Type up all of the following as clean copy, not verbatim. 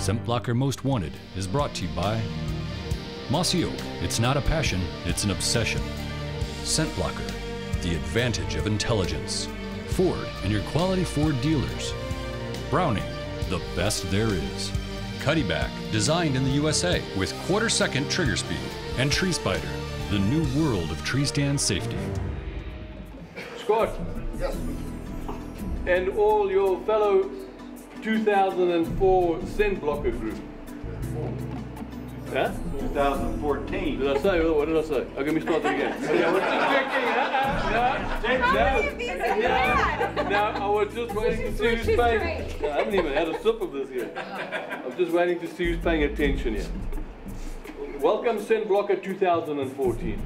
Scent Blocker Most Wanted is brought to you by Mossy Oak. It's not a passion, it's an obsession. Scent Blocker, the advantage of intelligence. Ford and your quality Ford dealers. Browning, the best there is. Cuddyback, designed in the USA with quarter-second trigger speed. And Tree Spider, the new world of tree stand safety. Scott. Yes. And all your fellow 2004 Scent Blocker group. Huh? 2014. Did I say? What did I say? Okay, let me start that again. No, I was just waiting to see who's paying. I haven't even had a sip of this yet. I'm just waiting to see who's paying attention here. Welcome, Scent Blocker 2014.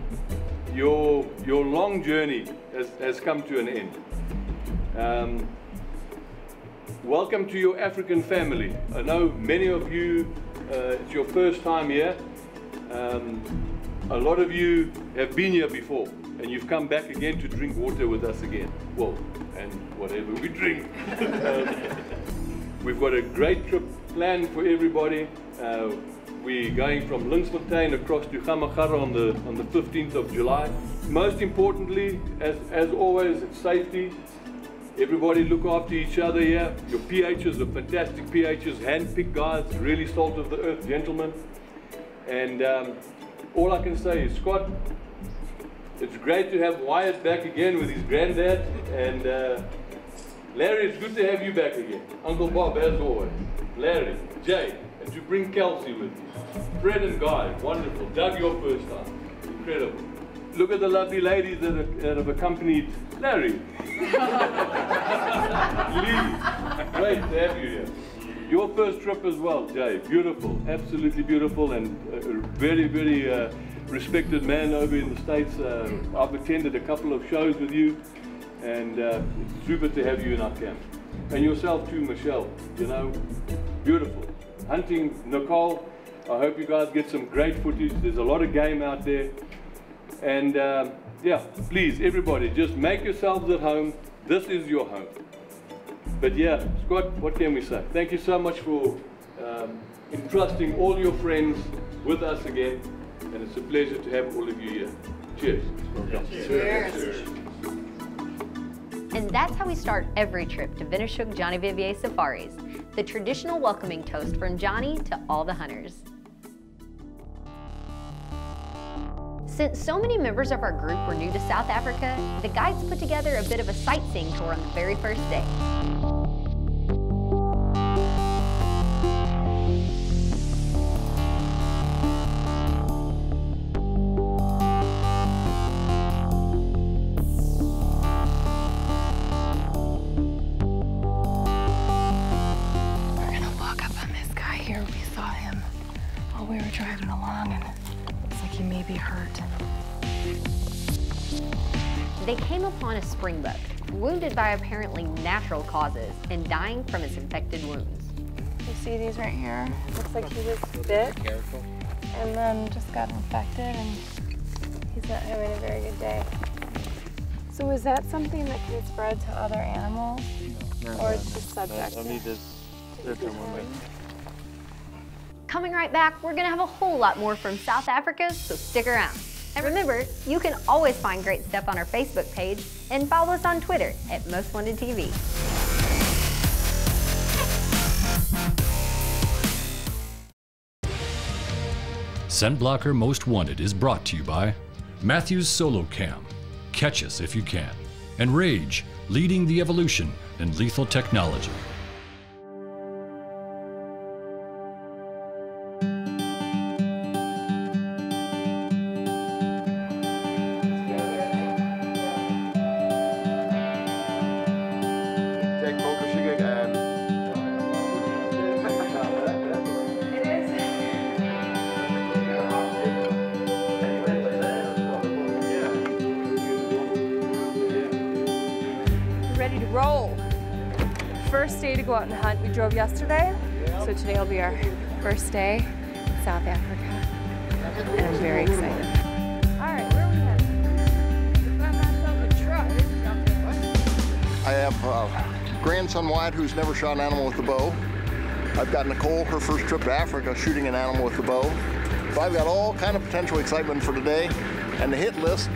Your long journey has come to an end. Welcome to your African family. I know many of you, it's your first time here. A lot of you have been here before, and you've come back again to drink water with us again. Well, and whatever we drink. We've got a great trip planned for everybody. We're going from Linksfontein across to Gamagara on the 15th of July. Most importantly, as always, it's safety. Everybody look after each other here. Your PHs are fantastic PHs, hand-picked guys, really salt of the earth gentlemen. And all I can say is, Scott, it's great to have Wyatt back again with his granddad. And Larry, it's good to have you back again. Uncle Bob, as always. Larry, Jay, and to bring Kelsey with you. Fred and Guy, wonderful. Doug, your first time. Incredible. Look at the lovely ladies that have accompanied Larry. Lee, great to have you here. Your first trip as well, Jay. Beautiful, absolutely beautiful, and a very, very respected man over in the States. I've attended a couple of shows with you, and it's super to have you in our camp. And yourself too, Michelle, you know, beautiful. Hunting, Nicole, I hope you guys get some great footage. There's a lot of game out there. And yeah, please, everybody, just make yourselves at home. This is your home. But yeah, Scott, what can we say? Thank you so much for entrusting all your friends with us again. And it's a pleasure to have all of you here. Cheers. Cheers. And that's how we start every trip to Vinashuk Johnny Vivier Safaris, the traditional welcoming toast from Johnny to all the hunters. Since so many members of our group were new to South Africa, the guides put together a bit of a sightseeing tour on the very first day. We're gonna walk up on this guy here. We saw him while we were driving along, and looks like he may be hurt. They came upon a springbok, wounded by apparently natural causes and dying from its infected wounds. You see these right here? Looks like he was bit and then just got infected, and he's not having a very good day. So is that something that can spread to other animals? Or it's just subjective? Coming right back, we're gonna have a whole lot more from South Africa, so stick around. And remember, you can always find great stuff on our Facebook page and follow us on Twitter at Most Wanted TV. Scent Blocker Most Wanted is brought to you by Matthews Solo Cam, catch us if you can, and Rage, leading the evolution in lethal technology. Ready to roll. First day to go out and hunt. We drove yesterday, so today will be our first day in South Africa, and I'm very excited. All right, where are we heading? I found myself a truck. I have grandson Wyatt, who's never shot an animal with a bow. I've got Nicole, her first trip to Africa, shooting an animal with the bow. So I've got all kind of potential excitement for today, and the hit list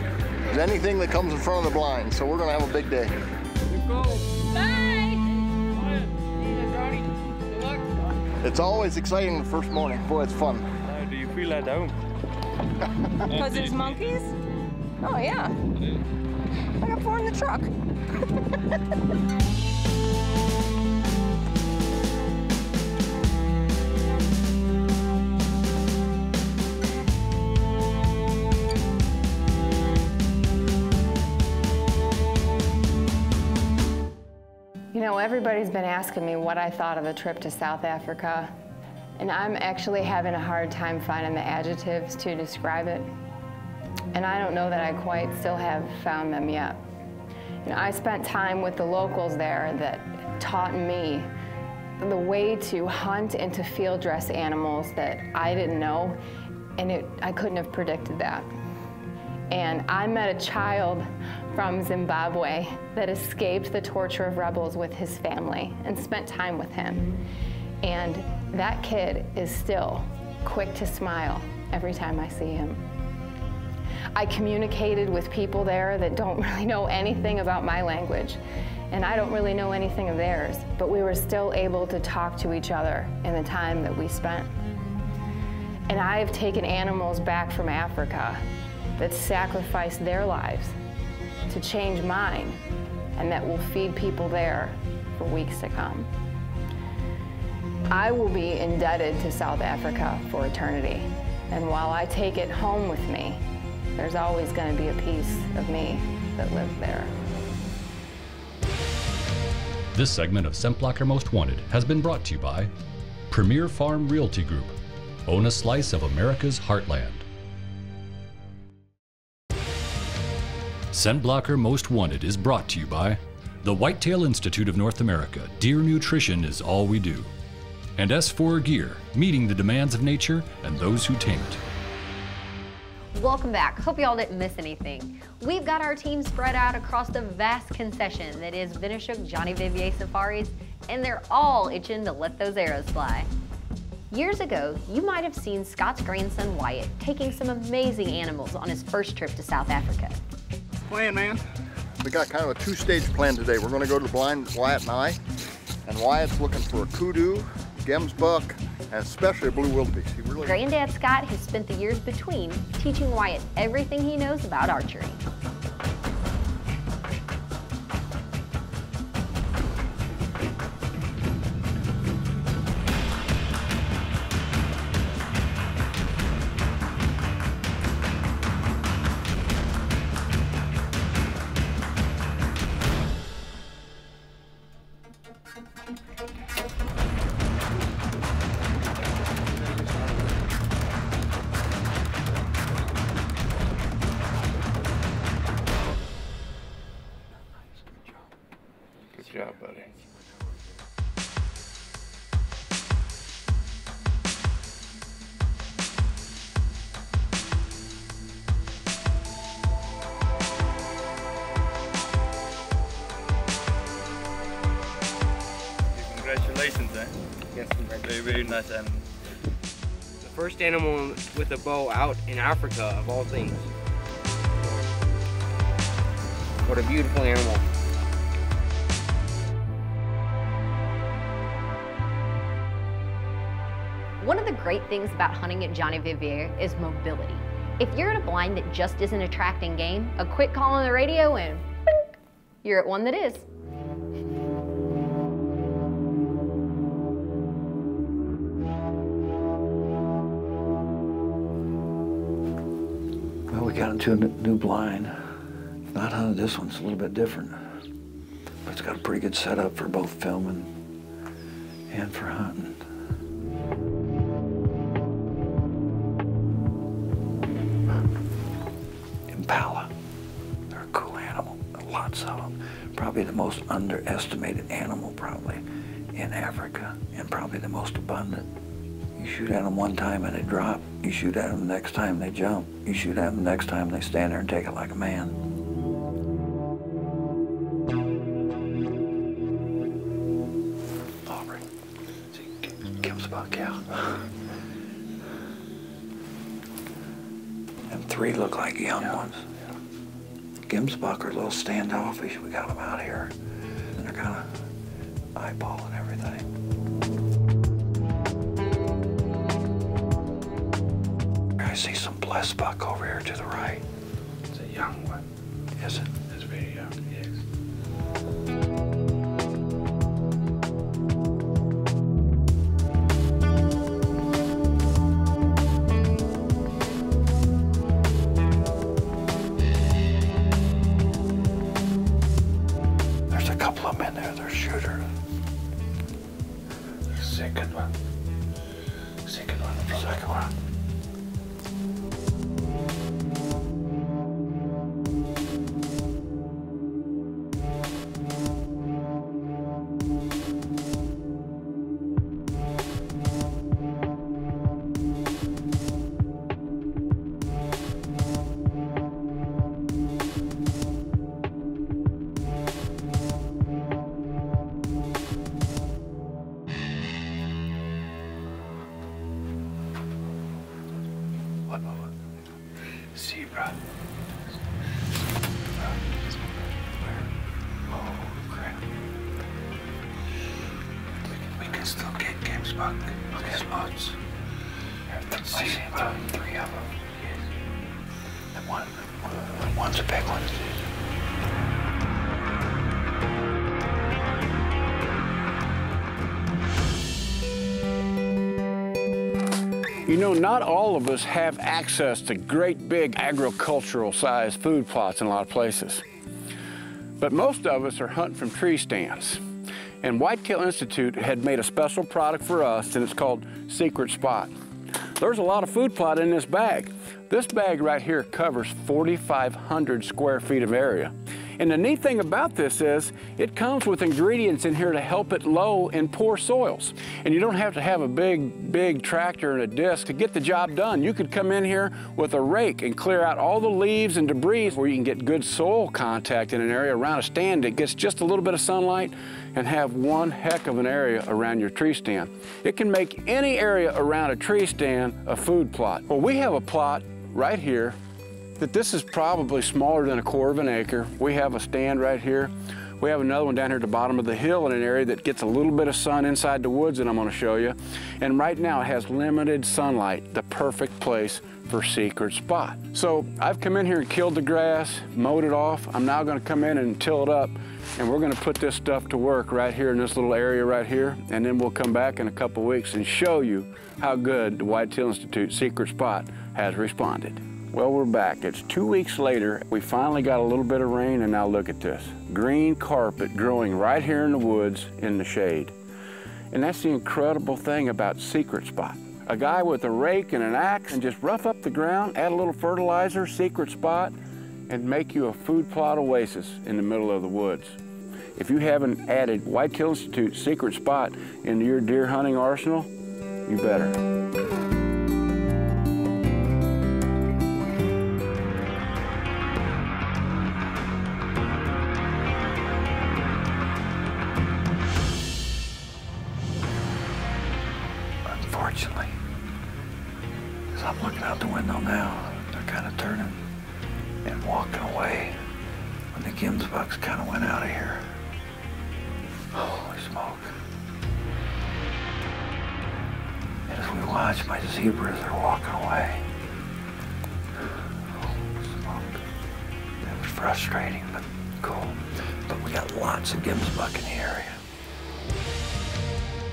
is anything that comes in front of the blind. So we're gonna have a big day. Nicole. Bye! Good luck. It's always exciting the first morning. Boy, it's fun. How do you feel at home? Because there's monkeys? Oh yeah. I got 4 in the truck. You know, everybody's been asking me what I thought of the trip to South Africa, and I'm actually having a hard time finding the adjectives to describe it. And I don't know that I quite still have found them yet. You know, I spent time with the locals there that taught me the way to hunt and to field dress animals that I didn't know, and I couldn't have predicted that. And I met a child from Zimbabwe that escaped the torture of rebels with his family and spent time with him. And that kid is still quick to smile every time I see him. I communicated with people there that don't really know anything about my language, and I don't really know anything of theirs, but we were still able to talk to each other in the time that we spent. And I've taken animals back from Africa that sacrificed their lives to change mine, and that will feed people there for weeks to come. I will be indebted to South Africa for eternity, and while I take it home with me, there's always going to be a piece of me that lives there. This segment of Scent Blocker Most Wanted has been brought to you by Premier Farm Realty Group. Own a slice of America's heartland. Scent Blocker Most Wanted is brought to you by the Whitetail Institute of North America. Deer nutrition is all we do. And S4 Gear, meeting the demands of nature and those who tame it. Welcome back. Hope y'all didn't miss anything. We've got our team spread out across the vast concession that is Vinishuk Johnny Vivier Safaris, and they're all itching to let those arrows fly. Years ago, you might have seen Scott's grandson Wyatt taking some amazing animals on his first trip to South Africa. Plan, man. We got kind of a two-stage plan today. We're going to go to the blind, Wyatt and I, and Wyatt's looking for a kudu, gemsbuck, and especially a blue wildebeest. Granddad Scott has spent the years between teaching Wyatt everything he knows about archery. Good job, buddy. Congratulations, eh? Yes, congratulations. Very, very nice animal. The first animal with a bow out in Africa, of all things. What a beautiful animal. One of the great things about hunting at Johnny Vivier is mobility. If you're at a blind that just isn't attracting game, a quick call on the radio and boop, you're at one that is. Well, we got into a new blind. Not hunted this one, it's a little bit different. But it's got a pretty good setup for both filming and for hunting. Impala. They're a cool animal. Lots of them. Probably the most underestimated animal probably in Africa, and probably the most abundant. You shoot at them one time and they drop. You shoot at them the next time they jump. You shoot at them the next time they stand there and take it like a man. Aubrey. See, 3 look like young ones. Gemsbuck are a little standoffish. We got them out here, and they're kind of eyeballing everything. I see some blessbuck over here to the right. It's a young one. Is it? It's very young, yes. There's a couple of them in there. They're shooters. Second one. Second one. Second one. Zebra. Oh, crap. We can still get Gemsbuck. Look at spots. I see 3 of them. Yes. And one's a big one. You know, not all of us have access to great big agricultural-sized food plots in a lot of places. But most of us are hunting from tree stands. And Whitetail Institute had made a special product for us, and it's called Secret Spot. There's a lot of food plot in this bag. This bag right here covers 4,500 square feet of area. And the neat thing about this is it comes with ingredients in here to help it low in poor soils. And you don't have to have a big tractor and a disc to get the job done. You could come in here with a rake and clear out all the leaves and debris where you can get good soil contact in an area around a stand that gets just a little bit of sunlight and have one heck of an area around your tree stand. It can make any area around a tree stand a food plot. Well, we have a plot right here that this is probably smaller than 1/4 of an acre. We have a stand right here. We have another one down here at the bottom of the hill in an area that gets a little bit of sun inside the woods that I'm going to show you. And right now it has limited sunlight, the perfect place for Secret Spot. So I've come in here and killed the grass, mowed it off. I'm now going to come in and till it up, and we're going to put this stuff to work right here in this little area right here, and then we'll come back in a couple weeks and show you how good the Whitetail Institute Secret Spot has responded. Well, we're back. It's 2 weeks later. We finally got a little bit of rain, and now look at this. Green carpet growing right here in the woods in the shade. And that's the incredible thing about Secret Spot. A guy with a rake and an axe and just rough up the ground, add a little fertilizer, Secret Spot, and make you a food plot oasis in the middle of the woods. If you haven't added Whitetail Institute Secret Spot into your deer hunting arsenal, you better. Unfortunately, as I'm looking out the window now, they're kind of turning and walking away when the Gemsbucks kind of went out of here. Holy smoke. And as we watch, my zebras are walking away. Holy smoke. It was frustrating, but cool. But we got lots of Gemsbuck in the area.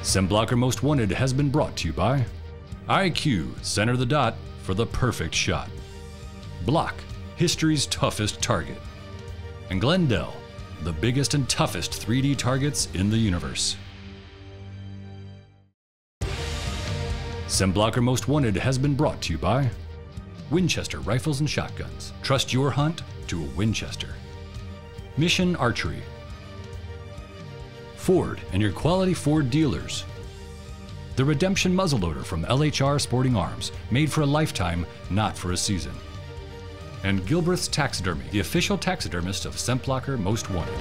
ScentBlocker Most Wanted has been brought to you by IQ, center the dot for the perfect shot. Block, history's toughest target. And Glendale, the biggest and toughest 3D targets in the universe. ScentBlocker Most Wanted has been brought to you by Winchester Rifles and Shotguns. Trust your hunt to a Winchester. Mission Archery. Ford and your quality Ford dealers. The Redemption muzzleloader from LHR Sporting Arms, made for a lifetime, not for a season. And Gilbreth's Taxidermy, the official taxidermist of ScentBlocker Most Wanted.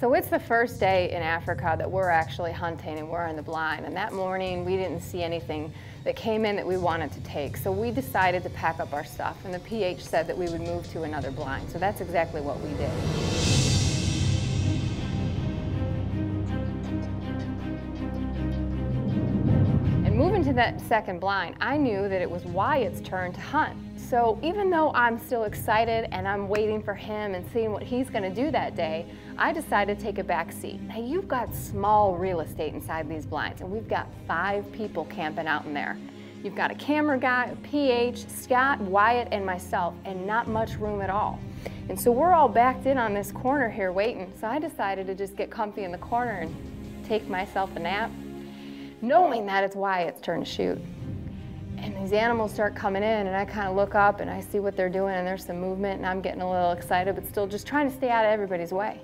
So it's the first day in Africa that we're actually hunting and we're in the blind. And that morning we didn't see anything that came in that we wanted to take. So we decided to pack up our stuff, and the PH said that we would move to another blind. So that's exactly what we did. And moving to that second blind, I knew that it was Wyatt's turn to hunt. So even though I'm still excited and I'm waiting for him and seeing what he's gonna do that day, I decided to take a back seat. Now you've got small real estate inside these blinds, and we've got 5 people camping out in there. You've got a camera guy, a PH, Scott, Wyatt, and myself, and not much room at all. And so we're all backed in on this corner here waiting. So I decided to just get comfy in the corner and take myself a nap, knowing that it's Wyatt's turn to shoot. And these animals start coming in, and I kind of look up and I see what they're doing, and there's some movement, and I'm getting a little excited, but still just trying to stay out of everybody's way.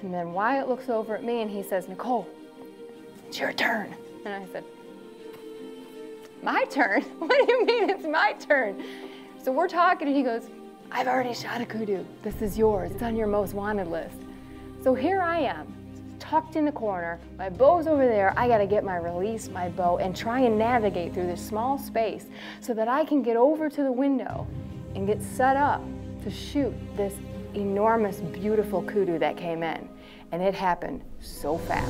And then Wyatt looks over at me and he says, "Nicole, it's your turn." And I said, "My turn? What do you mean it's my turn?" So we're talking, and he goes, "I've already shot a kudu. This is yours. It's on your most wanted list." So here I am, tucked in the corner. My bow's over there. I got to release my bow and try and navigate through this small space so that I can get over to the window and get set up to shoot this enormous, beautiful kudu that came in. And it happened so fast.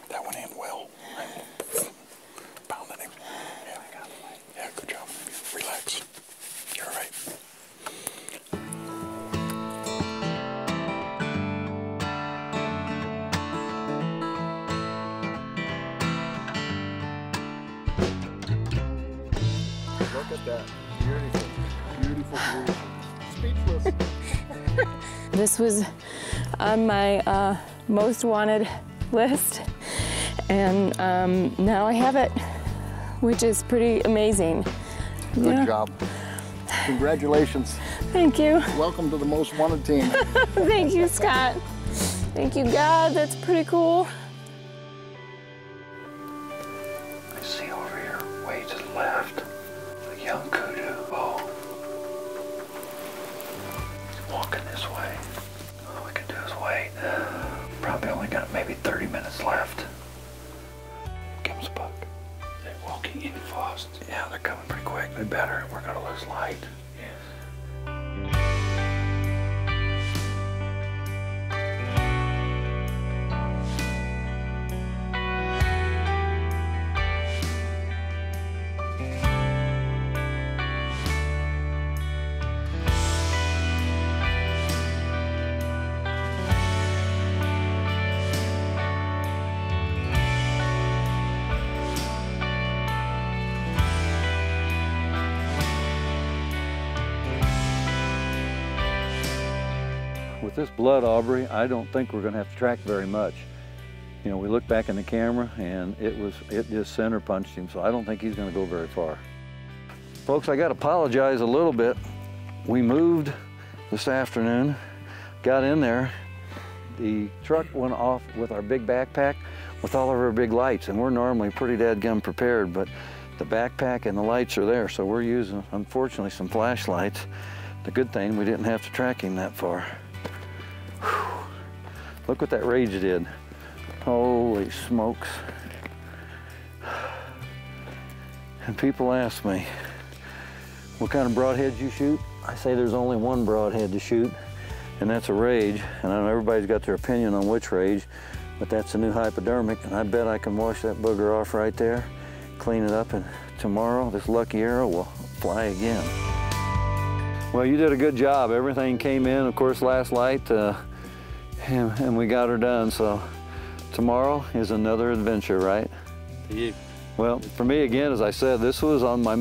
That went in well. Pounding him. Yeah, I got him. Yeah, good job. Relax. You're all right. Look at that. Beautiful. Beautiful, beautiful. Speechless. This was on my most wanted list, and now I have it, which is pretty amazing. Good job. Congratulations. Thank you. Welcome to the most wanted team. Thank you, Scott. Thank you, God. That's pretty cool. I see over here, way to the left, a young kudu. Oh. He's walking this way. All we can do is wait. Probably only got maybe 30 minutes left. Comes a buck. They're walking in fast. Yeah, they're coming pretty quick. They better. We're gonna lose light. Yes. With this blood, Aubrey, I don't think we're going to have to track very much. You know, we look back in the camera and it just center punched him, so I don't think he's going to go very far. Folks, I got to apologize a little bit. We moved this afternoon, got in there. The truck went off with our big backpack with all of our big lights, and we're normally pretty dadgum prepared, but the backpack and the lights are there, so we're using, unfortunately, some flashlights. The good thing, we didn't have to track him that far. Whew. Look what that rage did. Holy smokes. And people ask me, what kind of broadheads you shoot? I say there's only one broadhead to shoot, and that's a rage. And I know everybody's got their opinion on which rage, but that's a new hypodermic, and I bet I can wash that booger off right there, clean it up, and tomorrow this lucky arrow will fly again. Well, you did a good job. Everything came in, of course, last light, and we got her done. So tomorrow is another adventure, right? Yeah. Well, for me, again, as I said, this was on my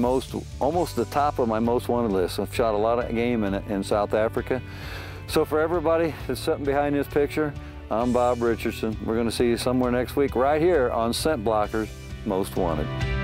almost the top of my most wanted list. I've shot a lot of game in South Africa. So for everybody that's sitting behind this picture, I'm Bob Richardson. We're going to see you somewhere next week right here on Scent Blockers Most Wanted.